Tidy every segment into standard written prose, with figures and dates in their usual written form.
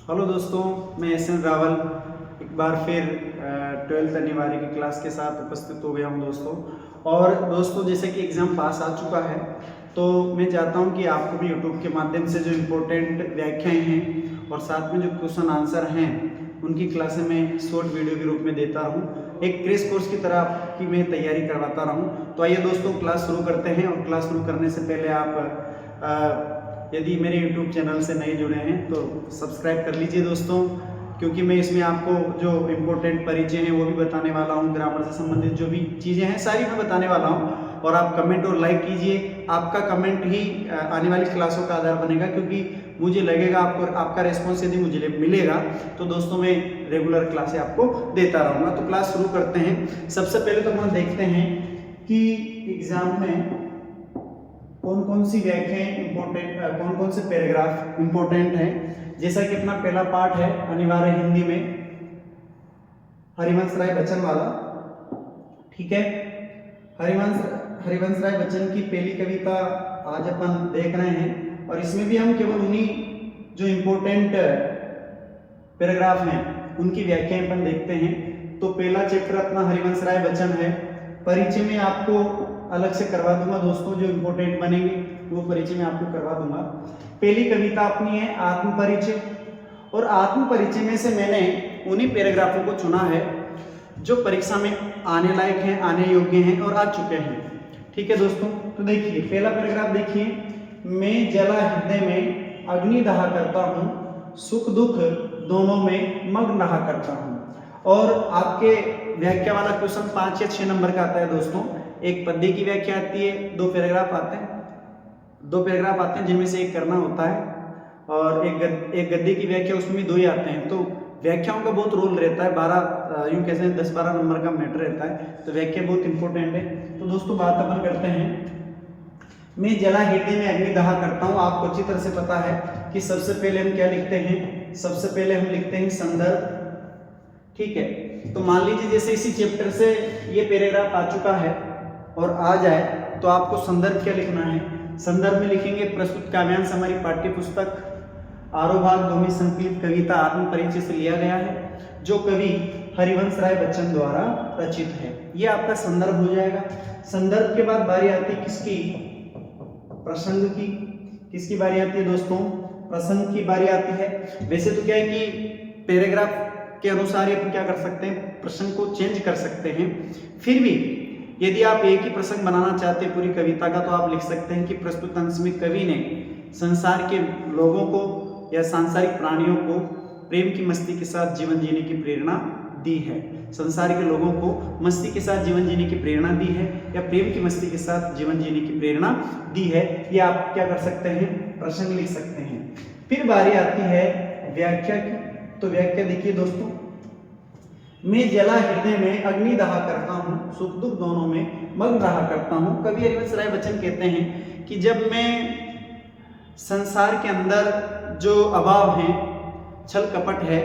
Hello दोस्तों, मैं SN. Rawal एक बार फिर 12th अनिवार्य की क्लास के साथ उपस्थित हो गया हूं दोस्तों। और दोस्तों, जैसे कि एग्ज़ाम पास आ चुका है, तो मैं चाहता हूं कि आपको भी यूट्यूब के माध्यम से जो इम्पोर्टेंट व्याख्याएं हैं और साथ में जो क्वेश्चन आंसर हैं उनकी क्लासें मैं शॉर्ट वीडियो के रूप में देता रहूं, एक क्रैश कोर्स की तरह आपकी मैं तैयारी करवाता रहूं। तो आइए दोस्तों, क्लास शुरू करते हैं। और क्लास शुरू करने से पहले आप यदि मेरे YouTube चैनल से नए जुड़े हैं तो सब्सक्राइब कर लीजिए दोस्तों, क्योंकि मैं इसमें आपको जो इम्पोर्टेंट परिचय हैं वो भी बताने वाला हूँ। ग्रामर से संबंधित जो भी चीज़ें हैं सारी मैं बताने वाला हूँ। और आप कमेंट और लाइक कीजिए, आपका कमेंट ही आने वाली क्लासों का आधार बनेगा, क्योंकि मुझे लगेगा आपको आपका रिस्पॉन्स यदि मुझे मिलेगा तो दोस्तों मैं रेगुलर क्लासें आपको देता रहूँगा। तो क्लास शुरू करते हैं। सबसे पहले तो हम देखते हैं कि एग्जाम में कौन कौन सी व्याख्याएं इंपॉर्टेंट, कौन कौन से पैराग्राफ इंपॉर्टेंट हैं। जैसा कि अपना पहला पार्ट है अनिवार्य हिंदी में, हरिवंश राय बच्चन वाला। ठीक है, हरिवंश राय बच्चन की पहली कविता आज अपन देख रहे हैं, और इसमें भी हम केवल उन्हीं जो इंपॉर्टेंट पैराग्राफ हैं उनकी व्याख्याएं अपन देखते हैं। तो पहला चैप्टर अपना हरिवंश राय बच्चन है। परिचय में आपको अलग से करवा दूंगा दोस्तों, जो इंपॉर्टेंट बनेंगे वो परिचय में आपको करवा दूंगा। पहली कविता अपनी है आत्म परिचय, और आत्म परिचय में से मैंने उन्हीं पैराग्राफों को चुना है जो परीक्षा में आने लायक हैं, आने योग्य हैं और आ चुके हैं। ठीक है दोस्तों, तो देखिए पहला पैराग्राफ देखिए। मैं जला हृदय में अग्नि दहा करता हूँ, सुख दुख दोनों में मग्न रहा करता हूँ। और आपके व्याख्या वाला क्वेश्चन 5 या 6 नंबर का आता है दोस्तों। एक पद्य की व्याख्या आती है, दो पैराग्राफ आते हैं जिनमें से एक करना होता है, और एक गद्य की व्याख्या, उसमें भी 2 ही आते हैं। तो व्याख्याओं का बहुत रोल रहता है, 12 यूं कैसे 10-12 नंबर का मैटर रहता है, तो व्याख्या बहुत इंपॉर्टेंट है। तो दोस्तों बात अपन करते हैं। मैं जला हृदय में अग्नि दहा करता हूँ। आपको अच्छी तरह से पता है कि सबसे पहले हम क्या लिखते हैं, सबसे पहले हम लिखते हैं संदर्भ। ठीक है, तो मान लीजिए जैसे इसी चैप्टर से ये पैराग्राफ आ चुका है और आ जाए, तो आपको संदर्भ क्या लिखना है। संदर्भ में लिखेंगे प्रस्तुत काव्यांश हमारी पाठ्य पुस्तक आरोभाग 2 में संकलित कविता आत्म परिचय से लिया गया है, जो कवि हरिवंश राय बच्चन द्वारा रचित है। ये आपका संदर्भ हो जाएगा। संदर्भ के बाद बारी आती है किसकी, प्रसंग की। किसकी बारी आती है दोस्तों, प्रसंग की बारी आती है। वैसे तो क्या है कि पैराग्राफ के अनुसार अपन क्या कर सकते हैं, प्रसंग को चेंज कर सकते हैं। फिर भी यदि आप एक ही प्रसंग बनाना चाहते हैं पूरी कविता का, तो आप लिख सकते हैं कि प्रस्तुत अंश में कवि ने संसार के लोगों को या सांसारिक प्राणियों को प्रेम की मस्ती के साथ जीवन जीने की प्रेरणा दी है। संसार के लोगों को मस्ती के साथ जीवन जीने की प्रेरणा दी है, या प्रेम की मस्ती के साथ जीवन जीने की प्रेरणा दी है। ये आप क्या कर सकते हैं, प्रसंग लिख सकते हैं। फिर बारी आती है व्याख्या की। तो व्याख्या देखिए दोस्तों। मैं जला हृदय में अग्नि दहा करता हूँ, सुख दुख दोनों में मग्न रहा करता हूँ। कवि हरिवंश राय बच्चन कहते हैं कि जब मैं संसार के अंदर जो अभाव है, छल कपट है,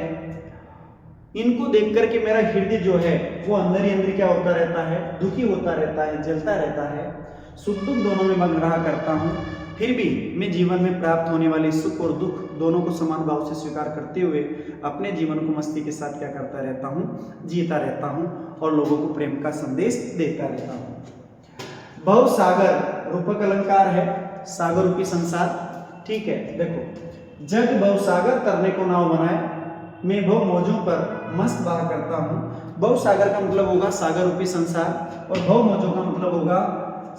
इनको देख करके मेरा हृदय जो है वो अंदर ही अंदर क्या होता रहता है, दुखी होता रहता है, जलता रहता है। सुख दुख दोनों में मग्न रहा करता हूँ। फिर भी मैं जीवन में प्राप्त होने वाले सुख और दुख दोनों को समान भाव से स्वीकार करते हुए अपने जीवन को मस्ती के साथ क्या करता रहता हूँ, जीता रहता हूँ, और लोगों को प्रेम का संदेश देता रहता हूँ। भव सागर रूपक अलंकार है, सागर रूपी संसार। ठीक है, देखो। जग भव सागर तरने को नाव बनाए, मैं भव मौजों पर मस्त बहा करता हूँ। भव सागर का मतलब होगा सागर रूपी संसार, और भव मौजों का मतलब होगा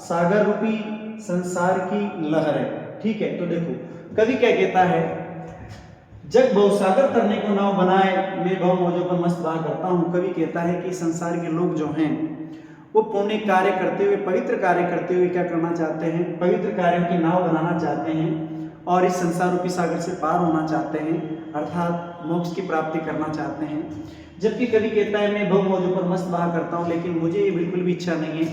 सागर रूपी संसार की लहरें। ठीक है, तो देखो कवि क्या कहता है, जग भवसागर तरने को नाव बनाए, मैं भव मौजों पर मस्त बहा करता हूँ। कवि कहता है कि संसार के लोग जो हैं वो पुण्य कार्य करते हुए, पवित्र कार्य करते हुए क्या करना चाहते हैं, पवित्र कार्यों की नाव बनाना चाहते हैं, और इस संसार रूपी सागर से पार होना चाहते हैं, अर्थात मोक्ष की प्राप्ति करना चाहते हैं। जबकि कवि कहता है मैं भव मौजों पर मस्त बहा करता हूँ, लेकिन मुझे ये बिल्कुल भी इच्छा नहीं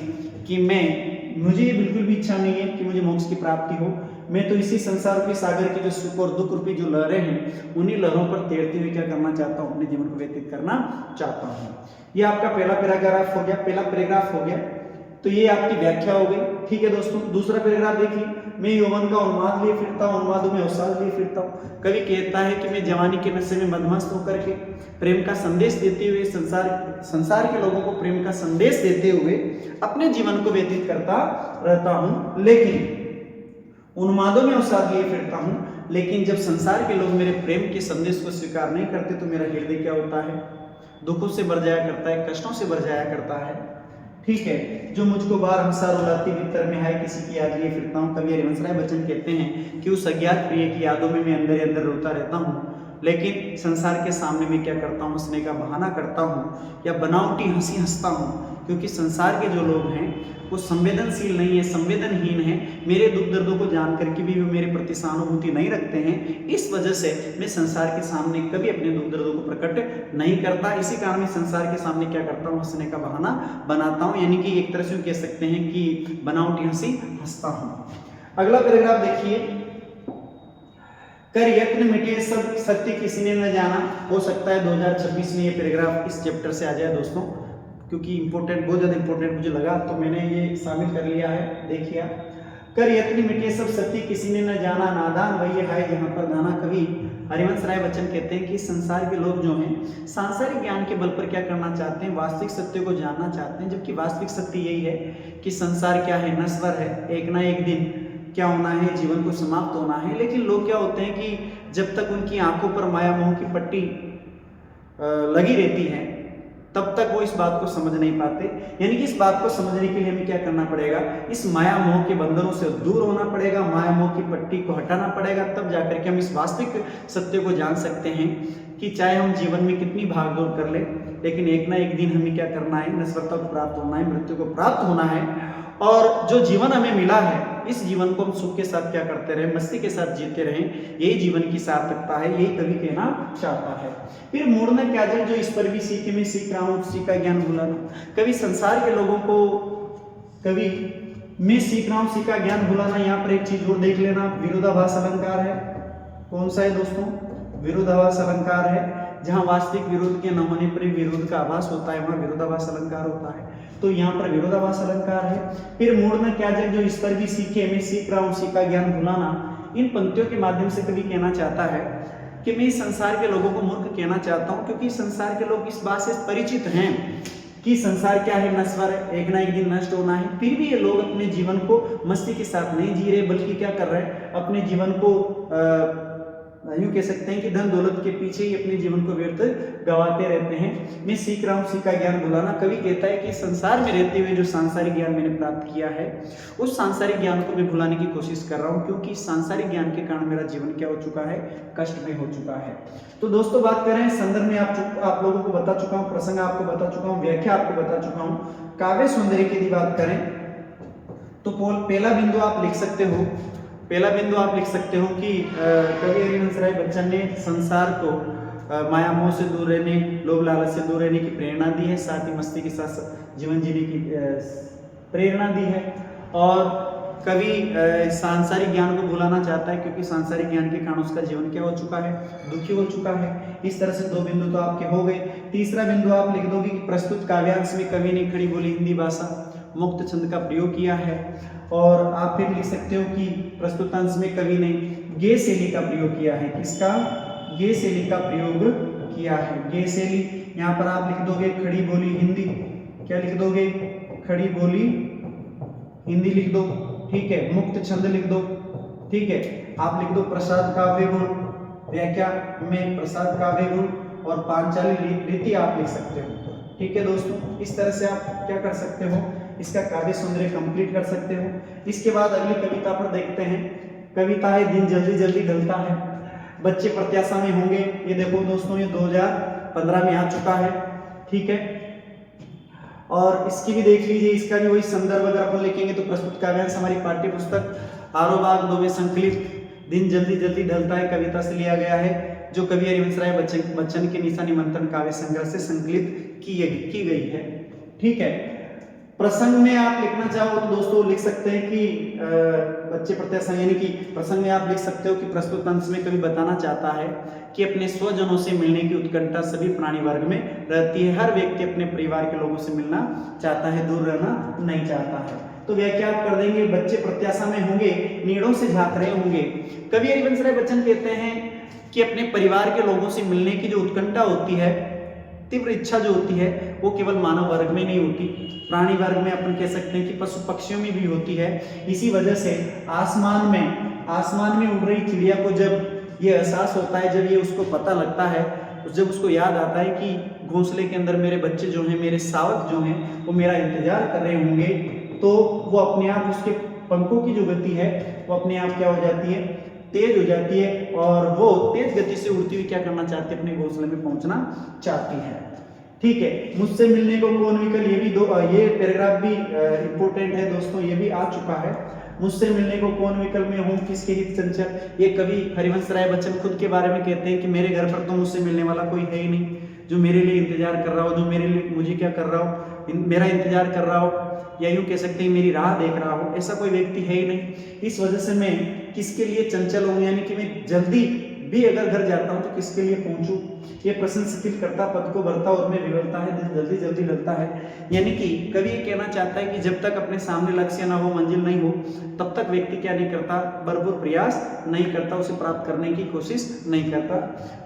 है कि मुझे मोक्ष की प्राप्ति हो। मैं तो इसी संसार रूपी सागर की जो सुख और दुख रूपी जो लहरें हैं, उन्हीं लहरों पर तैरते हुए क्या करना चाहता हूँ, अपने जीवन को व्यतीत करना चाहता हूँ। ये आपका पहला पैराग्राफ हो गया, पहला पैराग्राफ हो गया। तो ये आपकी व्याख्या हो गई। ठीक है दोस्तों, दूसरा पैराग्राफ देखिए, मैं यौवन का उन्माद लिए फिरता हूँ, उन्मादों में अवसाद लिए फिरता हूँ। कवि कहता है कि मैं जवानी के नशे में मदमस्त होकर के प्रेम का संदेश देते हुए संसार के लोगों को प्रेम का संदेश देते हुए अपने जीवन को व्यतीत करता रहता हूँ, लेकिन उन्मादों में अवसाद लिए फिरता हूँ, लेकिन जब संसार के लोग मेरे प्रेम के संदेश को स्वीकार नहीं करते तो मेरा हृदय क्या होता है, दुखों से भर जाया करता है, कष्टों से भर जाया करता है। ठीक है, जो मुझको बार हंसा रुलाती भीतर में है किसी की याद लिए फिरता हूँ। कवि हरिवंश राय बच्चन कहते हैं कि उस अज्ञात प्रिय की यादों में मैं अंदर ही अंदर रोता रहता हूँ, लेकिन संसार के सामने मैं क्या करता हूँ, हंसने का बहाना करता हूँ या बनावटी हंसी हंसता हूँ, क्योंकि संसार के जो लोग हैं वो संवेदनशील नहीं है, संवेदनहीन है, मेरे दुख दर्दों को जान करके भी वो मेरे प्रति सहानुभूति नहीं रखते हैं। इस वजह से मैं संसार के सामने कभी अपने दुख दर्दों को प्रकट नहीं करता। इसी कारण मैं संसार के सामने क्या करता हूँ, हंसने का बहाना बनाता हूँ, यानी कि एक तरह से कह सकते हैं कि बनावटी हंसी हंसता हूँ। अगला पैराग्राफ देखिए, कर यत्न मिटे सब सत्य किसी ने न जाना। हो सकता है 2026 में ये पैराग्राफ इस चैप्टर से आ जाए दोस्तों, क्योंकि इंपॉर्टेंट, बहुत ज़्यादा इंपॉर्टेंट मुझे लगा तो मैंने ये शामिल कर लिया है। देखिए, कर यत्न मिटे सब सत्य किसी ने न जाना, नादान वही है जहाँ पर दाना। कवि हरिवंश राय बच्चन कहते हैं कि संसार के लोग जो हैं सांसारिक ज्ञान के बल पर क्या करना चाहते हैं, वास्तविक सत्य को जानना चाहते हैं, जबकि वास्तविक सत्य यही है कि संसार क्या है, नश्वर है, एक ना एक दिन क्या होना है, जीवन को समाप्त होना है। लेकिन लोग क्या होते हैं कि जब तक उनकी आंखों पर माया मोह की पट्टी लगी रहती है तब तक वो इस बात को समझ नहीं पाते। यानी कि इस बात को समझने के लिए हमें क्या करना पड़ेगा, इस माया मोह के बंधनों से दूर होना पड़ेगा, माया मोह की पट्टी को हटाना पड़ेगा, तब जाकर के हम इस वास्तविक सत्य को जान सकते हैं कि चाहे हम जीवन में कितनी भागदौड़ कर ले, लेकिन एक ना एक दिन हमें क्या करना है, नश्वरता को प्राप्त होना है, मृत्यु को प्राप्त होना है। और जो जीवन हमें मिला है, इस जीवन को हम सुख के साथ क्या करते रहे, मस्ती के साथ जीते रहें, यही जीवन की सार्थकता है, यही कवि कहना चाहता है। फिर मोड़ना क्या जल जो इस पर भी सीखे मैं सीख रहा हूँ, उसी का ज्ञान भुलाना। कवि संसार के लोगों को, कवि मैं सीख रहा हूँ उसी का ज्ञान भुलाना। यहाँ पर एक चीज और देख लेना, विरोधाभास अलंकार है। कौन सा है दोस्तों, विरोधाभास अलंकार है। जहाँ वास्तविक विरोध के न होने पर विरोध का आभास होता है, वहाँ विरोधाभास अलंकार होता है। तो यहाँ पर विरोधाभास अलंकार है। फिर मोड़ना क्या जग जो इस पर भी सीखे मैं सीख रहा हूँ उसी का ज्ञान भुलाना। इन पंक्तियों के माध्यम से कवि कहना चाहता है कि मैं संसार के लोगों को मूर्ख कहना चाहता हूँ, क्योंकि संसार के लोग इस बात से परिचित हैं कि संसार क्या है, नश्वर है, एक ना एक दिन नष्ट होना है। फिर भी ये लोग अपने जीवन को मस्ती के साथ नहीं जी रहे, बल्कि क्या कर रहे हैं, अपने जीवन को यूं कह सकते हैं कि धन दौलत के पीछे ही अपने जीवन को व्यर्थ गवाते रहते हैं। मैं सीख रहा हूँ उसी का ज्ञान भुलाना। कवि कहता है कि संसार में रहते हुए जो सांसारिक ज्ञान मैंने प्राप्त किया है, उस सांसारिक ज्ञान को मैं भुलाने की कोशिश कर रहा हूँ, क्योंकि सांसारिक ज्ञान के कारण मेरा जीवन क्या हो चुका है, कष्ट में हो चुका है। तो दोस्तों बात करें संदर्भ में आप लोगों को बता चुका हूँ, प्रसंग आपको बता चुका हूँ, व्याख्या आपको बता चुका हूँ। काव्य सौंदर्य की यदि बात करें तो पहला बिंदु आप लिख सकते हो, पहला बिंदु आप लिख सकते हो कि कवि हरिवंश राय बच्चन ने संसार को माया मोह से दूर रहने, लोभ लालच से दूर रहने की प्रेरणा दी है, साथ ही मस्ती के साथ जीवन जीने की प्रेरणा दी है। और कवि सांसारिक ज्ञान को भुलाना चाहता है, क्योंकि सांसारिक ज्ञान के कारण उसका जीवन क्या हो चुका है, दुखी हो चुका है। इस तरह से दो बिंदु तो आपके हो गए। तीसरा बिंदु आप लिख दोगे कि प्रस्तुत काव्यांश में कवि ने खड़ी बोली हिंदी भाषा मुक्त छंद का प्रयोग किया है। और आप फिर लिख सकते हो कि प्रस्तुत अंश में कवि ने गे शैली का प्रयोग किया है। किसका, गे शैली का प्रयोग किया है, गे शैली। यहाँ पर आप लिख दोगे खड़ी बोली हिंदी, क्या लिख दोगे, खड़ी बोली हिंदी लिख दो, ठीक है। मुक्त छंद लिख दो, ठीक है। आप लिख दो प्रसाद काव्य गुण, व्याख्या में प्रसाद काव्य गुण और पांचाली रीति आप लिख सकते हो, ठीक है दोस्तों। इस तरह से आप क्या कर सकते हो, इसका काव्य सौंदर्य कंप्लीट कर सकते हो। इसके बाद अगली कविता पर देखते हैं। कविता है दिन जल्दी जल्दी ढलता है। बच्चे प्रत्याशा में होंगे, ये देखो दोस्तों, ये 2015 में आ चुका है, ठीक है। और इसकी भी देख लीजिए, इसका भी वही संदर्भ अगर अपन लिखेंगे तो प्रस्तुत काव्यांश हमारी पाठ्य पुस्तक आरोबाग 2 में संकलित दिन जल्दी जल्दी ढलता है कविता से लिया गया है, जो कवि हरिवंश राय बच्चन के निशा निमंत्रण काव्य संग्रह से संकलित की गई है, ठीक है। प्रसंग में आप लिखना चाहो तो दोस्तों लिख सकते हैं कि बच्चे प्रत्याशा यानी कि प्रसंग में आप लिख सकते हो कि प्रस्तुत अंश में कवि बताना चाहता है कि अपने स्वजनों से मिलने की उत्कंठा सभी प्राणी वर्ग में रहती है। हर व्यक्ति अपने परिवार के लोगों से मिलना चाहता है, दूर रहना नहीं चाहता है। तो व्याख्या आप कर देंगे, बच्चे प्रत्याशा में होंगे, नीड़ों से झांक रहे होंगे। कवि हरिवंश राय बच्चन कहते हैं कि अपने परिवार के लोगों से मिलने की जो उत्कंठा होती है, तीव्र इच्छा जो होती है, वो केवल मानव वर्ग में नहीं होती, प्राणी वर्ग में अपन कह सकते हैं कि पशु पक्षियों में भी होती है। इसी वजह से आसमान में उड़ रही चिड़िया को जब ये एहसास होता है, जब ये उसको पता लगता है, जब उसको याद आता है कि घोंसले के अंदर मेरे बच्चे जो हैं, मेरे शावक जो हैं, वो मेरा इंतजार कर रहे होंगे, तो वो अपने आप उसके पंखों की जो गति है वो अपने आप क्या हो जाती है, तेज हो जाती है, और वो तेज गति से उड़ती हुई क्या करना चाहती है, अपने घोंसले में पहुंचना चाहती है। ठीक है, मुझसे मिलने को कौन विकल, ये भी ये पैराग्राफ भी इंपॉर्टेंट है दोस्तों, ये भी आ चुका है। मुझसे मिलने को कौन विकल में हूँ, किसके हित चंचल, ये कवि हरिवंश राय बच्चन खुद के बारे में कहते हैं कि मेरे घर पर तो मुझसे मिलने वाला कोई है ही नहीं, जो मेरे लिए इंतजार कर रहा हो, जो मेरे लिए मुझे क्या कर रहा हो, मेरा इंतजार कर रहा हो, या यूं कह सकते हैं मेरी राह देख रहा हो, ऐसा कोई व्यक्ति है ही नहीं। इस वजह से मैं किसके लिए चंचल हूँ, यानी कि मैं जल्दी भी अगर घर जाता हूँ तो किसके लिए पहुंचूं, ये प्रश्न शिथिल करता पद को भरता और में विवलता है, जल्दी जल्दी लड़ता है। यानी कि कवि ये कहना चाहता है कि जब तक अपने सामने लक्ष्य ना हो, मंजिल नहीं हो, तब तक व्यक्ति क्या नहीं करता, भरपूर प्रयास नहीं करता, उसे प्राप्त करने की कोशिश नहीं करता।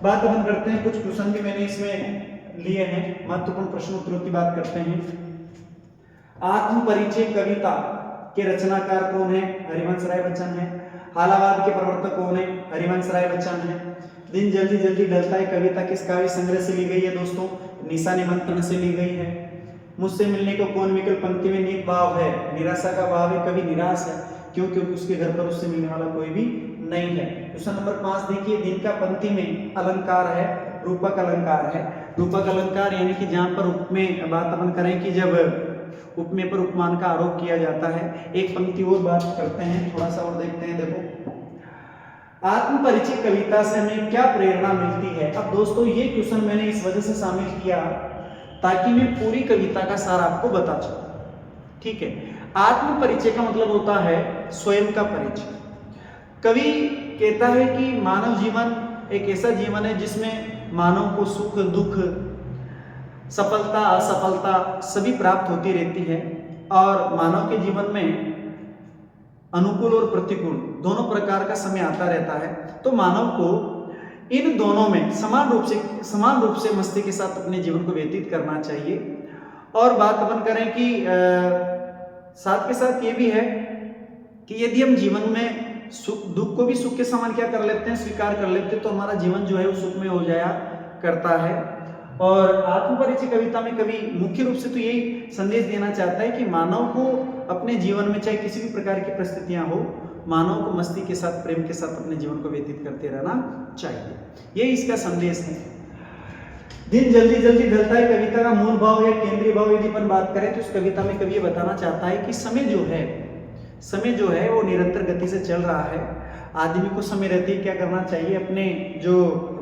बात अपन करते हैं, कुछ क्वेश्चन भी मैंने इसमें लिए हैं, महत्वपूर्ण प्रश्न उत्तरों की बात करते हैं। आत्म परिचय कविता के रचनाकार कौन है, हरिवंश राय बच्चन है। हालावाद के प्रवर्तक कौन है, हरिवंश राय बच्चन है। दिन जल्दी जल्दी ढलता है कविता किस काव्य संग्रह से ली गई है दोस्तों, निशा निमंत्रण से ली गई है। मुझसे मिलने को कौन विकल पंक्ति में नित भाव है, निराशा का भाव है, कवि निराश है, क्यों, क्योंकि उसके घर पर उससे मिलने वाला कोई भी नहीं है। क्वेश्चन नंबर 5 देखिए, दिन का पंक्ति में अलंकार है, रूपक अलंकार है। रूपक अलंकार यानी कि जहां पर उपमेय बात अपन करें कि जब उपमेय पर उपमान का आरोप किया जाता है। एक पंक्ति और बात करते हैं, थोड़ा सा और देखते हैं। देखो, आत्म परिचय कविता से हमें क्या प्रेरणा मिलती है। अब दोस्तों ये क्वेश्चन मैंने इस वजह से शामिल किया ताकि मैं पूरी कविता का सार आपको बता सकूं। ठीक है, आत्म परिचय का मतलब होता है स्वयं का परिचय। कवि कहता है कि मानव जीवन एक ऐसा जीवन है जिसमें मानव को सुख दुख, सफलता असफलता सभी प्राप्त होती रहती है, और मानव के जीवन में अनुकूल और प्रतिकूल दोनों प्रकार का समय आता रहता है। तो मानव को इन दोनों में समान रूप से मस्ती के साथ अपने जीवन को व्यतीत करना चाहिए। और बात अपन करें कि साथ के साथ ये भी है कि यदि हम जीवन में सुख दुख को भी सुख के समान क्या कर लेते हैं, स्वीकार कर लेते हैं, तो हमारा जीवन जो है वो सुख में हो जाया करता है। और आत्मपरिचय कविता में कवि मुख्य रूप से तो यही संदेश देना चाहता है कि मानव को अपने जीवन में चाहे किसी भी प्रकार की परिस्थितियां हो, मानव को मस्ती के साथ, प्रेम के साथ अपने जीवन को व्यतीत करते रहना चाहिए। यही इसका संदेश है। दिन जल्दी जल्दी ढलता है कविता का मूल भाव या केंद्रीय भाव यदि अपन बात करें तो इस कविता में कवि ये बताना चाहता है कि समय जो है वो निरंतर गति से चल रहा है। आदमी को समय रहते ही क्या करना चाहिए, अपने जो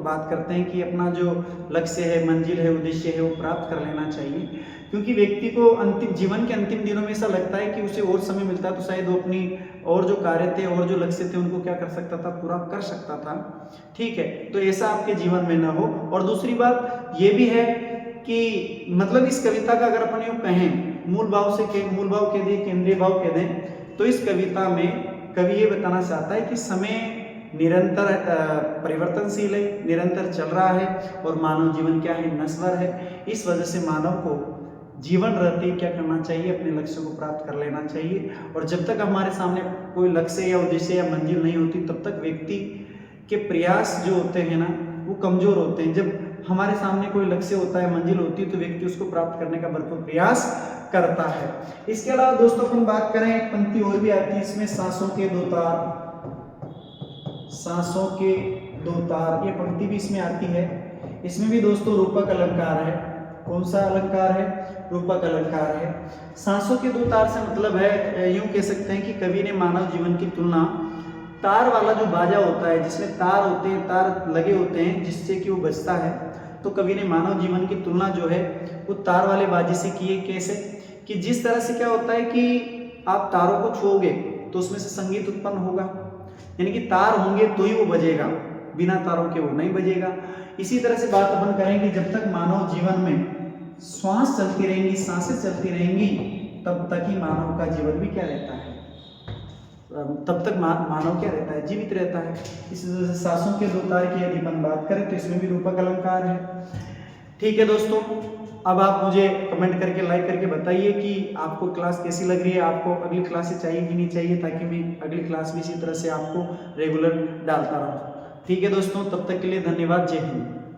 बात करते हैं कि अपना जो लक्ष्य है, मंजिल है, उद्देश्य है, वो प्राप्त कर लेना चाहिए। क्योंकि व्यक्ति को जीवन के अंतिम दिनों में ऐसा लगता है कि उसे और समय मिलता तो शायद वो अपनी और जो कार्य थे और जो लक्ष्य थे उनको क्या कर सकता था, पूरा कर सकता था। ठीक है, तो ऐसा आपके जीवन में ना हो। और दूसरी बात ये भी है कि मतलब इस कविता का अगर अपन यूँ कहें, मूल भाव कह दें, केंद्रीय भाव कह दें, तो इस कविता में कवि ये बताना चाहता है कि समय निरंतर परिवर्तनशील है, निरंतर चल रहा है, और मानव जीवन क्या है, नश्वर है। इस वजह से मानव को जीवन रहते ही क्या करना चाहिए, अपने लक्ष्य को प्राप्त कर लेना चाहिए। और जब तक हमारे सामने कोई लक्ष्य या उद्देश्य या मंजिल नहीं होती, तब तक व्यक्ति के प्रयास जो होते हैं ना, वो कमजोर होते हैं। जब हमारे सामने कोई लक्ष्य होता है, मंजिल होती है, तो व्यक्ति उसको प्राप्त करने का भरपूर प्रयास करता है। इसके अलावा दोस्तों अपन बात करें, एक पंक्ति और भी आती है इसमें, सांसों के दो तार, ये पंक्ति भी इसमें आती है। इसमें भी दोस्तों रूपक अलंकार है। कौन सा अलंकार है, रूपक अलंकार है। सांसों के दो तार से मतलब है, यूं कह सकते हैं कि कवि ने मानव जीवन की तुलना तार वाला जो बाजा होता है, जिसमें तार होते हैं, तार लगे होते हैं जिससे कि वो बजता है, तो कवि ने मानव जीवन की तुलना जो है वो तार वाले बाजे से की है। कैसे कि जिस तरह से क्या होता है कि आप तारों को छुओगे तो उसमें से संगीत उत्पन्न होगा, यानी कि तार होंगे तो ही वो बजेगा, बिना तारों के वो नहीं बजेगा। इसी तरह से बात अपन करेंगे, जब तक मानव जीवन में श्वास चलती रहेंगी, सांसें चलती रहेंगी, तब तक ही मानव का जीवन भी क्या रहता है, तब तक मानव क्या रहता है, जीवित रहता है। इसी तरह से सांसों के दो तार की यदि अपन बात करें तो इसमें भी रूपक अलंकार है। ठीक है दोस्तों, अब आप मुझे कमेंट करके, लाइक करके बताइए कि आपको क्लास कैसी लग रही है, आपको अगली क्लासें चाहिए कि नहीं चाहिए, ताकि मैं अगली क्लास भी इसी तरह से आपको रेगुलर डालता रहूँ। ठीक है दोस्तों, तब तक के लिए धन्यवाद। जय हिंद।